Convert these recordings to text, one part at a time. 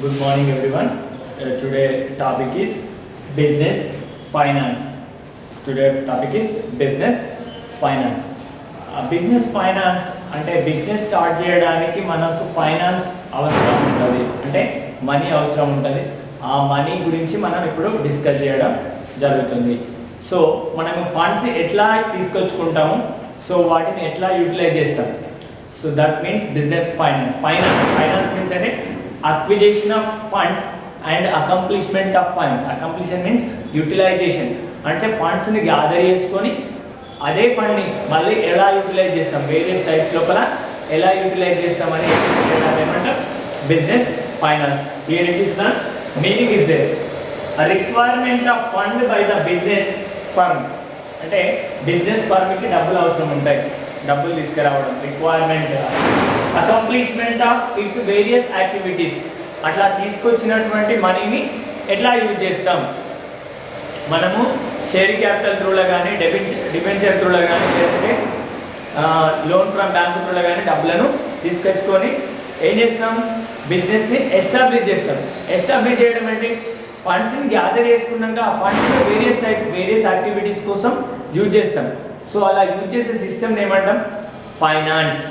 Good morning, everyone. Today topic is business finance. Today topic is business finance. Business finance అంటే business start చేయడానికి మనకు finance అవసరం ఉంటుంది, అంటే మనీ అవసరం ఉంటుంది. ఆ మనీ గురించి మనం ఇప్పుడు డిస్కస్ చేయడం జరుగుతుంది. సో మనము ఫండ్స్ ఎట్లా తీసుకొచ్చుకుంటాము, సో వాటిని ఎట్లా యూటిలైజ్ చేస్తాం. So that means business finance. Finance means అంటే acquisition of funds and accomplishment of funds. Accomplishment means utilization. అంటే ఫండ్స్ ని గ్యాదర్ చేసుకొని అదే ఫండ్ ని మళ్ళీ ఎలా యూటిలైజ్ చేస్తాం, వేరియస్ టైప్స్ లోపల ఎలా యూటిలైజ్ చేస్తాం అని ఏమంటారు business finance. Here it is the meaning is there. Requirement of fund by the business firm. అంటే బిజినెస్ ఫర్మ్ కి డబ్బులు అవసరం ఉంటాయి, డబ్బులు తీసుకురావడం. Requirement accomplishment of its various activities. అట్లా తీసుకొచ్చినటువంటి మనీని ఎట్లా యూజ్ చేస్తాం మనము, షేర్ క్యాపిటల్ త్రూలో కానీ డిబెంచర్ త్రూలో కానీ లేదంటే లోన్ ఫ్రమ్ బ్యాంక్ త్రూలో కానీ డబ్బులను తీసుకొచ్చుకొని ఏం చేస్తాం, బిజినెస్ని ఎస్టాబ్లిష్ చేస్తాం. ఎస్టాబ్లిష్ చేయడం అంటే ఫండ్స్ని గ్యాదర్ చేసుకున్నాక ఆ ఫండ్స్లో వేరియస్ యాక్టివిటీస్ కోసం యూజ్ చేస్తాం. సో అలా యూజ్ చేసే సిస్టమ్ ఏమంటాం, finance.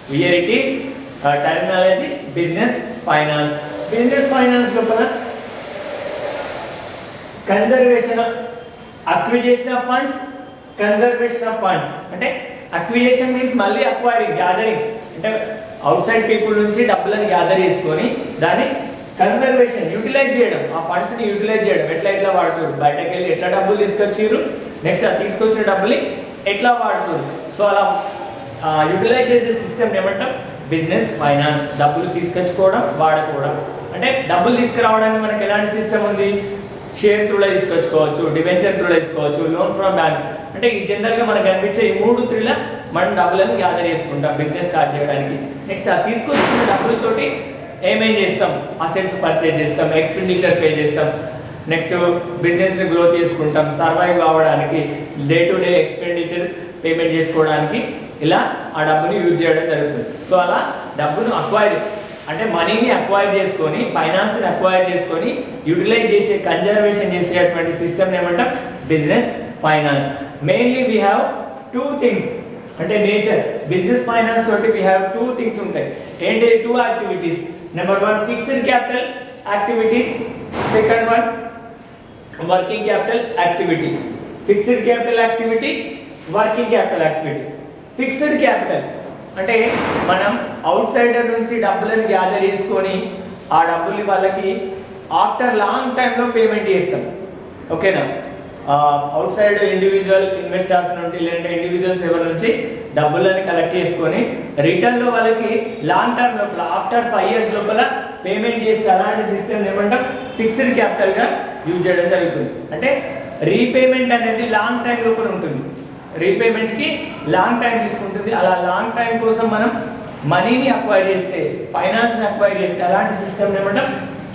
Here it is terminology business finance. Business finance లోపల conservation acquisition of funds, conservation of funds. అంటే అక్విజిషన్ మీన్స్ మళ్ళీ అక్వైరింగ్, గ్యాదరింగ్, అంటే అవుట్ సైడ్ పీపుల్ నుంచి డబ్బులను గ్యాదర్ చేసుకొని దాన్ని కన్జర్వేషన్ యూటిలైజ్ చేయడం, ఆ ఫండ్స్ని యూటిలైజ్ చేయడం. ఎట్లా వాడుతారు, బయటకు వెళ్ళి ఎట్లా డబ్బులు తీసుకొచ్చారు, నెక్స్ట్ ఆ తీసుకొచ్చిన డబ్బుల్ని ఎట్లా వాడుతారు. సో అలా యూటిలైజ్ చేసే సిస్టమ్ ఏమంటాం, బిజినెస్ ఫైనాన్స్. డబ్బులు తీసుకొచ్చుకోవడం, వాడుకోవడం. అంటే డబ్బులు తీసుకురావడానికి మనకి ఎలాంటి సిస్టమ్ ఉంది, షేర్ త్రూలో తీసుకొచ్చుకోవచ్చు, డిబెంచర్ త్రూలో తీసుకోవచ్చు, లోన్ ఫ్రమ్ బ్యాంక్. అంటే ఈ జనరల్గా మనకు కనిపించే ఈ 3 మనం డబ్బులను గ్యాదర్ చేసుకుంటాం బిజినెస్ స్టార్ట్ చేయడానికి. నెక్స్ట్ ఆ తీసుకొచ్చిన డబ్బులతోటి ఏమేం చేస్తాం, అసెట్స్ పర్చేజ్ చేస్తాం, ఎక్స్పెండిచర్ పే చేస్తాం, నెక్స్ట్ బిజినెస్ని గ్రోత్ చేసుకుంటాం, సర్వైవ్ అవ్వడానికి, day to day expenditure payment చేసుకోవడానికి ఇలా ఆ డబ్బుని యూజ్ చేయడం జరుగుతుంది. సో అలా డబ్బును అక్వైర్ అంటే మనీని అక్వైర్ చేసుకొని, ఫైనాన్స్ని అక్వైర్ చేసుకొని యూటిలైజ్ చేసే, కన్జర్వేషన్ చేసేటువంటి సిస్టమ్ ఏమంటాం, business finance. Mainly we have 2 things. అంటే నేచర్ బిజినెస్ ఫైనాన్స్ తోటి వీ హ్యావ్ 2 థింగ్స్ ఉంటాయి. ఏంటి 2 activities. Number 1 fixed capital activities, second 1 working capital activity. Fixed capital activity, working capital activity. Fixed capital అంటే మనం out cider నుంచి డబ్బులను gather చేసుకొని ఆ డబ్బుల్ని వాళ్ళకి ఆఫ్టర్ లాంగ్ టైంలో పేమెంట్ చేస్తాం. ఓకేనా, అవుట్ సైడ్ ఇండివిజువల్ ఇన్వెస్టర్స్ నుండి లేదంటే ఇండివిజువల్స్ ఎవరి నుంచి డబ్బులని కలెక్ట్ చేసుకొని రిటర్న్లో వాళ్ళకి లాంగ్ టర్మ్ లోపల ఆఫ్టర్ 5 years లోపల పేమెంట్ చేస్తే అలాంటి సిస్టమ్ ఏమంటాం, ఫిక్స్డ్ క్యాపిటల్గా యూజ్ చేయడం జరుగుతుంది. అంటే రీపేమెంట్ అనేది లాంగ్ టైం లోపల ఉంటుంది, రీపేమెంట్కి లాంగ్ టైం తీసుకుంటుంది. అలా లాంగ్ టైం కోసం మనం మనీని అక్వైర్ చేస్తే, ఫైనాన్స్ని అక్వైర్ చేస్తే అలాంటి సిస్టమ్ ఏమంటాం,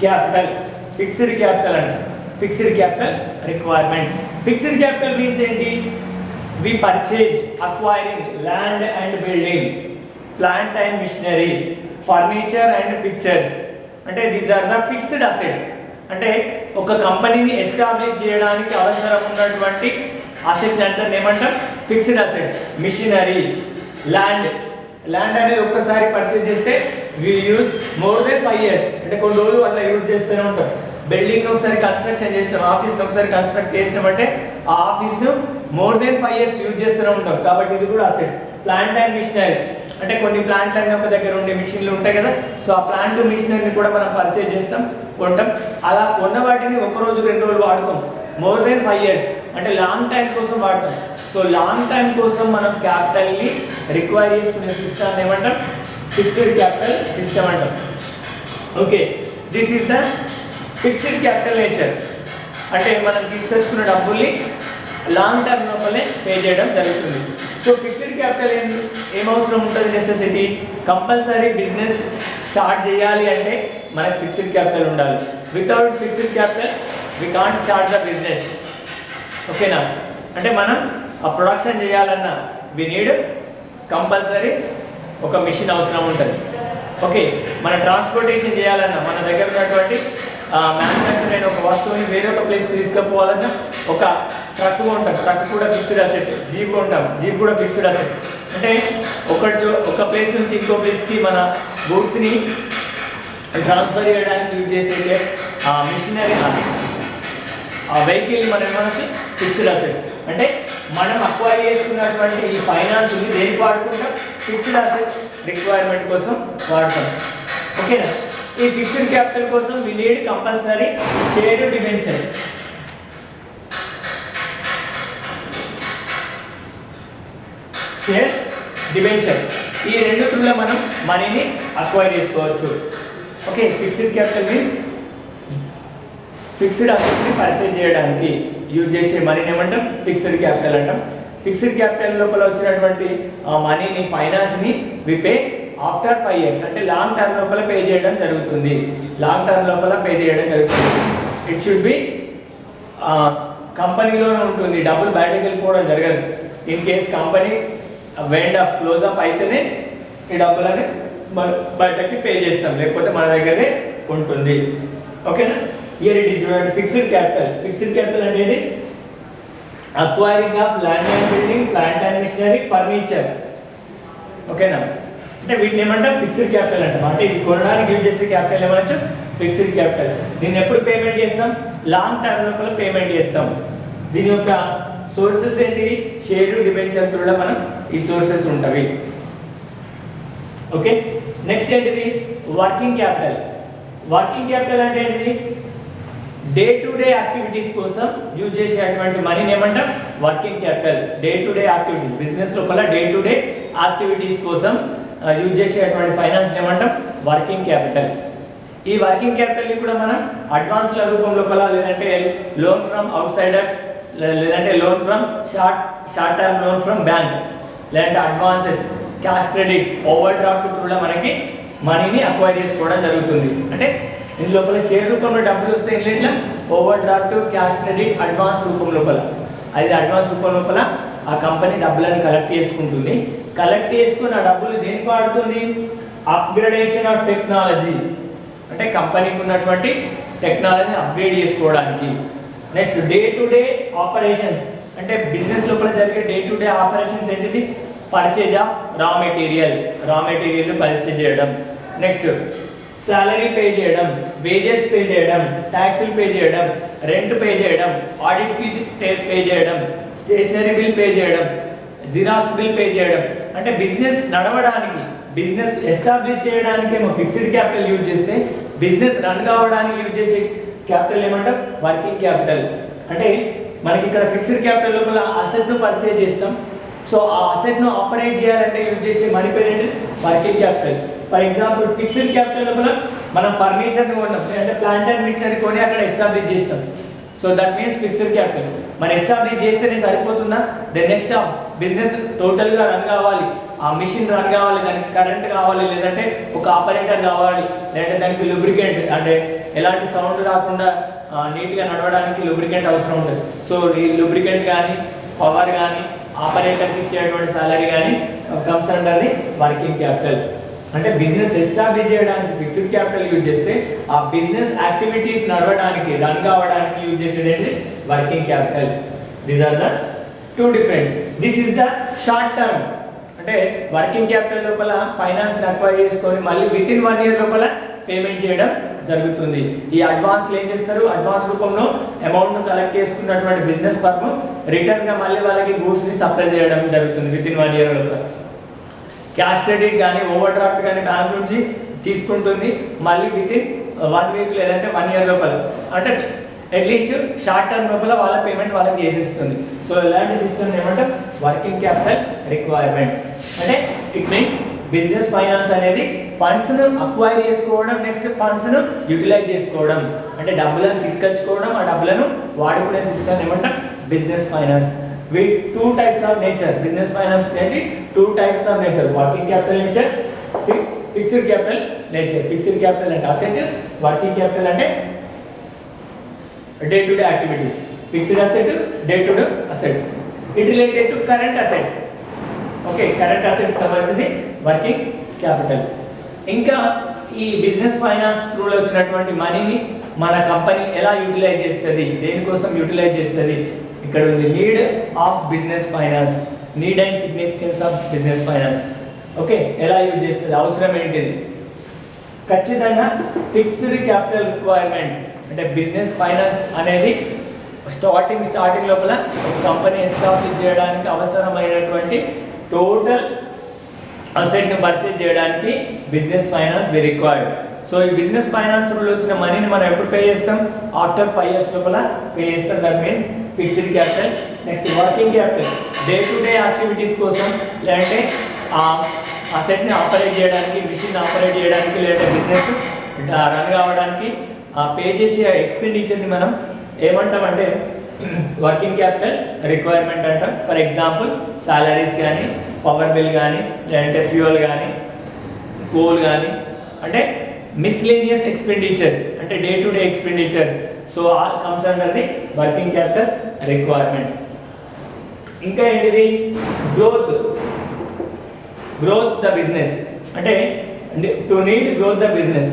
క్యాపిటల్, ఫిక్స్డ్ క్యాపిటల్ అంట. Fixed capital requirement. Fixed capital means ఏంటి, we purchase acquiring land and building, plant and machinery, furniture and pictures. అంటే these are the fixed assets. అంటే ఒక కంపెనీని ఎస్టాబ్లిష్ చేయడానికి అవసరం ఉన్నటువంటి అసెట్స్ అంటే ఏమంటాం, ఫిక్స్డ్ అసెట్స్. మిషనరీ, ల్యాండ్ అనేది ఒక్కసారి పర్చేజ్ చేస్తే we use more than 5 years, అంటే కొన్ని రోజులు అట్లా యూజ్ చేస్తూనే ఉంటాం. బిల్డింగ్ను ఒకసారి కన్స్ట్రక్షన్ చేసినాం, ఆఫీస్ని ఒకసారి కన్స్ట్రక్ట్ చేసినామంటే ఆ ఆఫీస్ను మోర్ దెన్ 5 years యూజ్ చేస్తూనే ఉంటాం. కాబట్టి ఇది కూడా అసెట్. ప్లాంట్ అండ్ మిషనరీ అంటే కొన్ని ప్లాంట్లు అన్నీ ఒక దగ్గర ఉండే మిషన్లు ఉంటాయి కదా, సో ఆ ప్లాంట్ మిషనరీని కూడా మనం పర్చేజ్ చేస్తాం, కొంటాం. అలా కొన్న వాటిని 1 రోజు 2 రోజులు వాడుతాం, మోర్ దెన్ 5 years అంటే లాంగ్ టైం కోసం వాడతాం. సో లాంగ్ టైం కోసం మనం క్యాపిటల్ని రిక్వైర్ చేసుకునే సిస్టమ్ ఏమంటాం, ఫిక్స్డ్ క్యాపిటల్ సిస్టమ్ అంటాం. Okay, this is the fixed capital nature. అంటే మనం తీసుకొచ్చుకున్న డబ్బుల్ని లాంగ్ టర్మ్ లోపలే పే చేయడం జరుగుతుంది. సో ఫిక్స్డ్ క్యాపిటల్ ఏమవసరం ఉంటుంది, నెసెసిటీ. కంపల్సరీ బిజినెస్ స్టార్ట్ చేయాలి అంటే మనకు ఫిక్స్డ్ క్యాపిటల్ ఉండాలి. Without fixed capital we can't start the business. ఓకేనా, అంటే మనం ఆ ప్రొడక్షన్ చేయాలన్నా వి నీడ్ కంపల్సరీ ఒక మిషన్ అవసరం ఉంటుంది. ఓకే, మన ట్రాన్స్పోర్టేషన్ చేయాలన్నా, మన దగ్గర ఉన్నటువంటి మ్యానుఫ్యాక్చర్ అయిన ఒక వస్తువుని వేరే ఒక ప్లేస్ తీసుకుపోవాలన్నా ఒక ట్రక్ ఉంటాం, ట్రక్ కూడా ఫిక్స్డ్ అసెట్. జీప్ ఉంటాం, జీప్ కూడా ఫిక్స్డ్ అసెట్. అంటే ఒక ప్లేస్ నుంచి ఇంకో ప్లేస్కి మన గూడ్స్ని ట్రాన్స్ఫర్ చేయడానికి యూజ్ చేసే మిషనరీ, ఆ వెహికల్ మనం ఏమనొచ్చు ఫిక్స్డ్ అసెట్. అంటే మనం అక్వైర్ చేసుకున్నటువంటి ఈ ఫైనాన్స్ని దేనికి వాడుకుంటాం? ఫిక్స్డ్ అసెట్ రిక్వైర్మెంట్ కోసం వాడతాం. ఓకేనా? ఈ ఫిక్స్డ్ క్యాపిటల్ కోసం we need compulsory share debenture. Share debenture ఈ రెండు త్రూలో మనం మనీని అక్వైర్ చేసుకోవచ్చు. Okay, fixed capital means fixed అసెట్ని పర్చేజ్ చేయడానికి యూజ్ చేసే మనీని ఏమంటాం? ఫిక్స్డ్ క్యాపిటల్ అంటాం. ఫిక్స్డ్ క్యాపిటల్ లోపల వచ్చినటువంటి మనీని, ఫైనాన్స్ని వి పే ఆఫ్టర్ 5 years, అంటే లాంగ్ టర్మ్ లోపల పే చేయడం జరుగుతుంది. లాంగ్ టర్మ్ లోపల పే చేయడం జరుగుతుంది. ఇట్ షుడ్ బి కంపెనీలోనే ఉంటుంది, డబ్బులు బయటకు వెళ్ళిపోవడం జరగదు. In case company wind up, close up అయితేనే ఈ డబ్బులని బయటకి పే చేస్తాం, లేకపోతే మన దగ్గరే ఉంటుంది. ఓకేనా? హియర్ ఇట్ ఈస్ చూడండి, ఫిక్స్డ్ క్యాపిటల్. ఫిక్స్డ్ క్యాపిటల్ అనేది acquiring of land and building, plant and machinery, furniture. ఓకేనా? అంటే వీటిని ఏమంటాం? ఫిక్స్డ్ క్యాపిటల్ అంటాం. అంటే ఇది కొనడానికి యూజ్ చేసే క్యాపిటల్ ఏమనొచ్చు? Fixed capital. దీన్ని ఎప్పుడు పేమెంట్ చేస్తాం? లాంగ్ టర్మ్ లోపల పేమెంట్ చేస్తాం. దీని యొక్క సోర్సెస్ ఏంటి? షేర్ డిబెంచర్ త్రూలో మనం ఈ సోర్సెస్ ఉంటవి. ఓకే, నెక్స్ట్ ఏంటిది? Working capital. వర్కింగ్ క్యాపిటల్ అంటే ఏంటిది? డే టు డే యాక్టివిటీస్ కోసం యూజ్ చేసేటువంటి మనీని ఏమంటాం? Working capital. Day to day activities, business లోపల డే టు డే యాక్టివిటీస్ కోసం యూజ్ చేసేటువంటి ఫైనాన్స్ ఏమంటాం? Working capital. ఈ వర్కింగ్ క్యాపిటల్ని కూడా మనం అడ్వాన్స్ల రూపం లోపల, లేదంటే లోన్ ఫ్రమ్ అవుట్ సైడర్స్, లేదంటే loan from short term loan from bank, లేదంటే advances, cash credit, overdraft త్రూలో మనకి మనీని అక్వైర్ చేసుకోవడం జరుగుతుంది. అంటే ఇందు లోపల షేర్ రూపంలో డబ్బులు వస్తే ఇట్లా over draft, cash credit, advance రూపం లోపల, అది అడ్వాన్స్ రూపం లోపల ఆ కంపెనీ డబ్బులను కలెక్ట్ చేసుకుంటుంది. కలెక్ట్ చేసుకున్న డబ్బులు దేనికి వాడుతుంది? అప్గ్రేడేషన్ ఆఫ్ టెక్నాలజీ, అంటే కంపెనీకి ఉన్నటువంటి టెక్నాలజీని అప్గ్రేడ్ చేసుకోవడానికి. Next day to day operations, అంటే బిజినెస్ లోపల జరిగే డే టు డే ఆపరేషన్స్ ఏంటిది? Purchase of raw material purchase చేయడం. నెక్స్ట్ సాలరీ పే చేయడం, వేజెస్ పే చేయడం, ట్యాక్సులు పే చేయడం, రెంట్ పే చేయడం, ఆడిట్ ఫీజ్ పే చేయడం, స్టేషనరీ బిల్ పే చేయడం, జిరాక్స్ బిల్ పే చేయడం. అంటే బిజినెస్ నడవడానికి, బిజినెస్ ఎస్టాబ్లిష్ చేయడానికి ఏమో ఫిక్స్డ్ క్యాపిటల్ యూజ్ చేస్తే, బిజినెస్ రన్ కావడానికి యూజ్ చేసే క్యాపిటల్ ఏమంటాం? Working capital. అంటే మనకి ఇక్కడ ఫిక్స్డ్ క్యాపిటల్ లోపల అసెట్ను పర్చేజ్ చేస్తాం. సో ఆ అసెట్ను ఆపరేట్ చేయాలంటే యూజ్ చేసే మనీ పేరు ఏంటి? Working capital. For example fixed capital లోపల మనం ఫర్నిచర్ని కొన్నాం, అంటే ప్లాంట్ అండ్ మిషనరీ కొని అక్కడ ఎస్టాబ్లిష్ చేస్తాం. So that means fixed capital. మనం ఎస్టాబ్లిష్ చేస్తేనే సరిపోతుందా? దెన్ నెక్స్ట్ ఆ బిజినెస్ టోటల్గా రన్ కావాలి, ఆ మిషన్ రన్ కావాలి, దానికి కరెంట్ కావాలి, లేదంటే ఒక ఆపరేటర్ కావాలి, లేదంటే దానికి లూబ్రికెంట్, అంటే ఎలాంటి సౌండ్ రాకుండా నీట్గా నడవడానికి లూబ్రికెంట్ అవసరం ఉంటుంది. సో ఈ లూబ్రికెంట్ కానీ, పవర్ కానీ, ఆపరేటర్కి ఇచ్చేటువంటి సాలరీ కానీ comes under the working capital. అంటే బిజినెస్ ఎస్టాబ్లిష్ చేయడానికి ఫిక్స్డ్ క్యాపిటల్ యూజ్ చేస్తే, ఆ బిజినెస్ యాక్టివిటీస్ నడవడానికి, రన్ కావడానికి యూజ్ చేసేది working capital. These are the two different. This is the short term, అంటే వర్కింగ్ క్యాపిటల్ లోపల ఫైనాన్స్ అక్వైర్ చేసుకొని మళ్ళీ విత్ ఇన్ 1 year లోపల పేమెంట్ చేయడం జరుగుతుంది. ఈ అడ్వాన్స్లు ఏం చేస్తారు? అడ్వాన్స్ రూపంలో అమౌంట్ను కలెక్ట్ చేసుకున్నటువంటి బిజినెస్ ఫర్మ్ రిటర్న్గా మళ్ళీ వాళ్ళకి గూడ్స్ని సప్లై చేయడం జరుగుతుంది విత్ ఇన్ 1 year లోపల. క్యాష్ క్రెడిట్ కానీ, ఓవర్ డ్రాఫ్ట్ కానీ బ్యాంక్ నుంచి తీసుకుంటుంది, మళ్ళీ విత్ ఇన్ 1 week లేదంటే 1 year లోపల, అంటే అట్లీస్ట్ షార్ట్ టర్మ్ లోపల వాళ్ళ పేమెంట్ వాళ్ళకి చేసేస్తుంది. సో ఇలాంటి సిస్టమ్ ఏమంటే వర్కింగ్ క్యాపిటల్ రిక్వైర్మెంట్. అంటే ఇట్ మీన్స్ బిజినెస్ ఫైనాన్స్ అనేది ఫండ్స్ను అక్వైర్ చేసుకోవడం, నెక్స్ట్ ఫండ్స్ను యూటిలైజ్ చేసుకోవడం, అంటే డబ్బులను తీసుకొచ్చుకోవడం, ఆ డబ్బులను వాడుకునే సిస్టమ్ ఏమంటాం? Business finance. With 2 types of nature. Business finance ఏంటి? 2 types of nature, working capital nature, fixed capital nature. Fixed capital అంటే అసెట్, వర్కింగ్ క్యాపిటల్ అంటే day to day activities. Fixed asset, day to day assets. It related to current assets. Okay, current assets సంబంధించింది working capital. ఇంకా ఈ business finance త్రూలో వచ్చినటువంటి మనీని మన company ఎలా utilise చేస్తుంది, దేనికోసం యూటిలైజ్ చేస్తుంది, ఇక్కడ ఉంది need of business finance, need and significance of business finance. Okay, ఎలా యూజ్ చేస్తుంది, అవసరం ఏంటిది. ఖచ్చితంగా ఫిక్స్డ్ క్యాపిటల్ రిక్వైర్మెంట్ అంటే బిజినెస్ ఫైనాన్స్ అనేది స్టార్టింగ్ లోపల కంపెనీ ఎస్టాబ్లిష్ చేయడానికి అవసరమైనటువంటి టోటల్ అసెట్ని పర్చేజ్ చేయడానికి business finance we required. So ఈ బిజినెస్ ఫైనాన్స్ రూల్ వచ్చిన మనీని మనం ఎప్పుడు పే చేస్తాం, ఆఫ్టర్ 5 years లోపల పే చేస్తాం. That means fixed capital. Next working capital, day to day activities కోసం, లేదంటే అసెట్ని ఆపరేట్ చేయడానికి, మిషన్ ఆపరేట్ చేయడానికి, లేదంటే బిజినెస్ రన్ కావడానికి పే చేసే ఎక్స్పెండిచర్ని మనం ఏమంటామంటే వర్కింగ్ క్యాపిటల్ రిక్వైర్మెంట్ అంటాం. ఫర్ ఎగ్జాంపుల్ సాలరీస్ కానీ, పవర్ బిల్ కానీ, లేదంటే ఫ్యూయల్ కానీ, కోల్ కానీ, అంటే మిస్లేనియస్ ఎక్స్పెండిచర్స్ అంటే day to day expenditures. So all comes under the working capital requirement. ఇంకా ఏంటిది, గ్రోత్ ద బిజినెస్ అంటే to need growth the business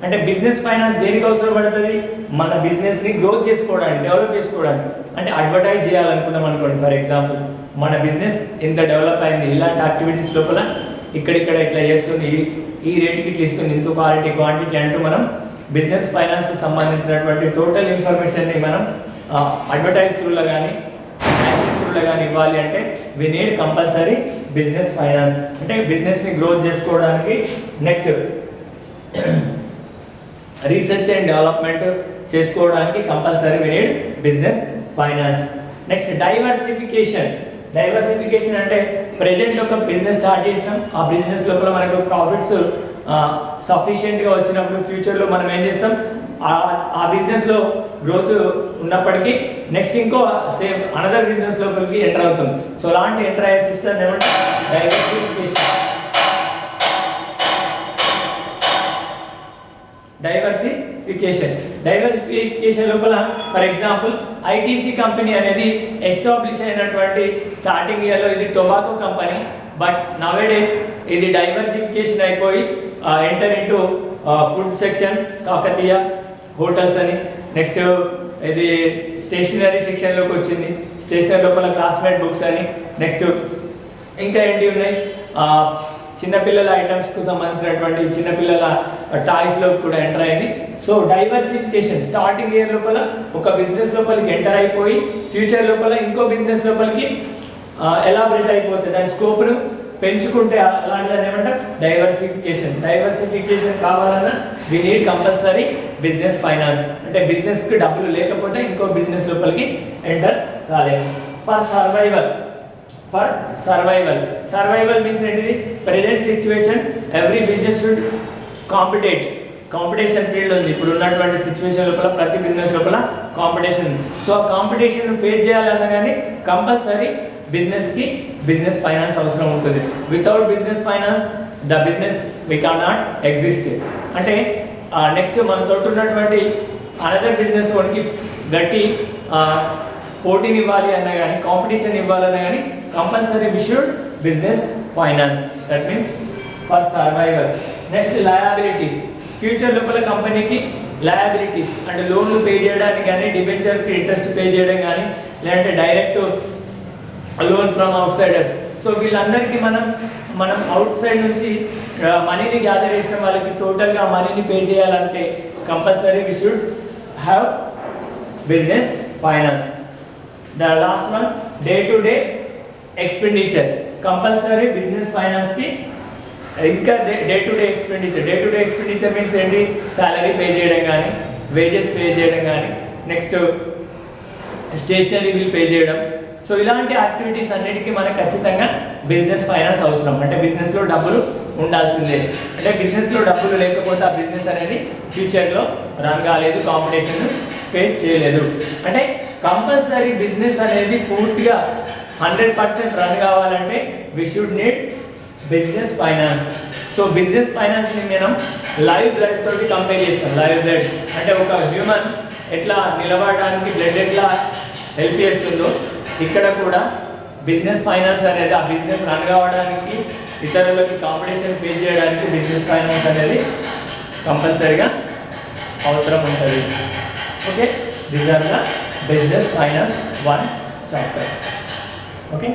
అంటే బిజినెస్ ఫైనాన్స్ దేనికి అవసరం పడుతుంది, మన బిజినెస్ని గ్రోత్ చేసుకోవడానికి, డెవలప్ చేసుకోవడానికి. అంటే అడ్వర్టైజ్ చేయాలనుకున్నాం అనుకోండి, ఫర్ ఎగ్జాంపుల్ మన బిజినెస్ ఇంత డెవలప్ అయింది, ఇలాంటి యాక్టివిటీస్ లోపల ఇక్కడిక్కడ ఇట్లా చేస్తుంది, ఈ రేటుకి తీసుకుని ఇంత క్వాలిటీ క్వాంటిటీ అంటూ మనం బిజినెస్ ఫైనాన్స్కి సంబంధించినటువంటి టోటల్ ఇన్ఫర్మేషన్ని మనం అడ్వర్టైజ్ త్రూలో కానీ యాక్షన్ త్రూలో కానీ ఇవ్వాలి అంటే we need compulsory business finance అంటే బిజినెస్ని గ్రోత్ చేసుకోవడానికి. నెక్స్ట్ రీసెర్చ్ అండ్ డెవలప్మెంట్ చేసుకోవడానికి compulsory we need business finance. Next diversification అంటే ప్రెజెంట్ ఒక బిజినెస్ స్టార్ట్ చేసినాం, ఆ బిజినెస్ లోపల మనకు ప్రాఫిట్స్ సఫిషియెంట్గా వచ్చినప్పుడు ఫ్యూచర్లో మనం ఏం చేస్తాం, ఆ బిజినెస్లో గ్రోత్ ఉన్నప్పటికీ నెక్స్ట్ ఇంకో సేమ్ అనదర్ బిజినెస్ లోపలికి ఎంటర్ అవుతుంది. సో అలాంటి ఎంటర్ అయ్యే సిస్టమ్ ఏమంటే డైవర్సిఫికేషన్ లోపల ఫర్ ఎగ్జాంపుల్ ఐటీసీ కంపెనీ అనేది ఎస్టాబ్లిష్ అయినటువంటి స్టార్టింగ్ ఇయర్లో ఇది టొబాకో కంపెనీ, బట్ నవేడేస్ ఇది డైవర్సిఫికేషన్ అయిపోయి enter into food section Kakatiya hotels అని, నెక్స్ట్ ఇది స్టేషనరీ సెక్షన్లోకి వచ్చింది, స్టేషనరీ లోపల క్లాస్మేట్ బుక్స్ అని, నెక్స్ట్ ఇంకా ఏంటి ఉన్నాయి చిన్నపిల్లల ఐటమ్స్కు సంబంధించినటువంటి చిన్నపిల్లల టాయ్స్లో కూడా ఎంటర్ అయింది. సో డైవర్సిఫికేషన్ స్టార్టింగ్ ఇయర్ లోపల ఒక బిజినెస్ లోపలికి ఎంటర్ అయిపోయి ఫ్యూచర్ లోపల ఇంకో బిజినెస్ లోపలికి ఎలాబరేట్ అయిపోతుంది, దాని స్కోప్ను పెంచుకుంటే అలాంటిదని ఏమంటారు డైవర్సిఫికేషన్ కావాలన్నా we need compulsory business finance అంటే బిజినెస్కి డబ్బులు లేకపోతే ఇంకో బిజినెస్ లోపలికి ఎంటర్ కాలేదు. సర్వైవల్ మీన్స్ ఏంటిది, present situation every business should competition field ఉంది. ఇప్పుడు ఉన్నటువంటి సిచ్యువేషన్ లోపల ప్రతి బిజినెస్ లోపల కాంపిటీషన్ ఉంది. సో ఆ కాంపిటీషన్ ఫేస్ చేయాలన్నా కానీ కంపల్సరీ బిజినెస్కి బిజినెస్ ఫైనాన్స్ అవసరం ఉంటుంది. Without business finance the business we cannot exist. అంటే నెక్స్ట్ మనతో ఉన్నటువంటి అనదర్ బిజినెస్ వాడికి గట్టి పోటీని ఇవ్వాలి అన్నా కానీ కాంపిటీషన్ ఇవ్వాలన్నా కానీ compulsory we should business finance. That means for survival. Next liabilities, future లోపల కంపెనీకి లయబిలిటీస్ అంటే లోన్లు పే చేయడానికి కానీ, డిబెంచర్కి ఇంట్రెస్ట్ పే చేయడం కానీ, లేదంటే direct loan from outsiders. So వీళ్ళందరికీ మనం అవుట్ సైడ్ నుంచి మనీని గ్యాదర్ చేసిన వాళ్ళకి టోటల్గా మనీని పే చేయాలంటే compulsory we should have business finance. The last one day to day expenditure, compulsory business ఫైనాన్స్కి ఇంకా day to day expenditure means ఏంటి, సాలరీ పే చేయడం కానీ, వేజెస్ పే చేయడం కానీ, నెక్స్ట్ స్టేషనరీ బిల్ పే చేయడం. సో ఇలాంటి యాక్టివిటీస్ అన్నిటికీ మనకు ఖచ్చితంగా బిజినెస్ ఫైనాన్స్ అవసరం. అంటే బిజినెస్లో డబ్బులు ఉండాల్సిందే. అంటే బిజినెస్లో డబ్బులు లేకపోతే ఆ బిజినెస్ అనేది ఫ్యూచర్లో రన్ కాలేదు, కాంపిటీషన్ ఫేస్ చేయలేదు. అంటే కంపల్సరీ బిజినెస్ అనేది పూర్తిగా 100% రన్ కావాలంటే we should need business finance. So business ఫైనాన్స్ని మనం లైవ్ బ్లడ్ తోటి కంపేర్ చేస్తాం. లైవ్ బ్లడ్ అంటే ఒక హ్యూమన్ ఎట్లా నిలబడడానికి బ్లడ్ ఎట్లా హెల్ప్ చేస్తుందో ఇక్కడ కూడా బిజినెస్ ఫైనాన్స్ అనేది ఆ బిజినెస్ రన్ కావడానికి, ఇతరులకి కాంపిటీషన్ ఫేస్ చేయడానికి బిజినెస్ ఫైనాన్స్ అనేది కంపల్సరీగా అవసరం ఉంటుంది. Okay, these are the business finance 1 chapter. Okay.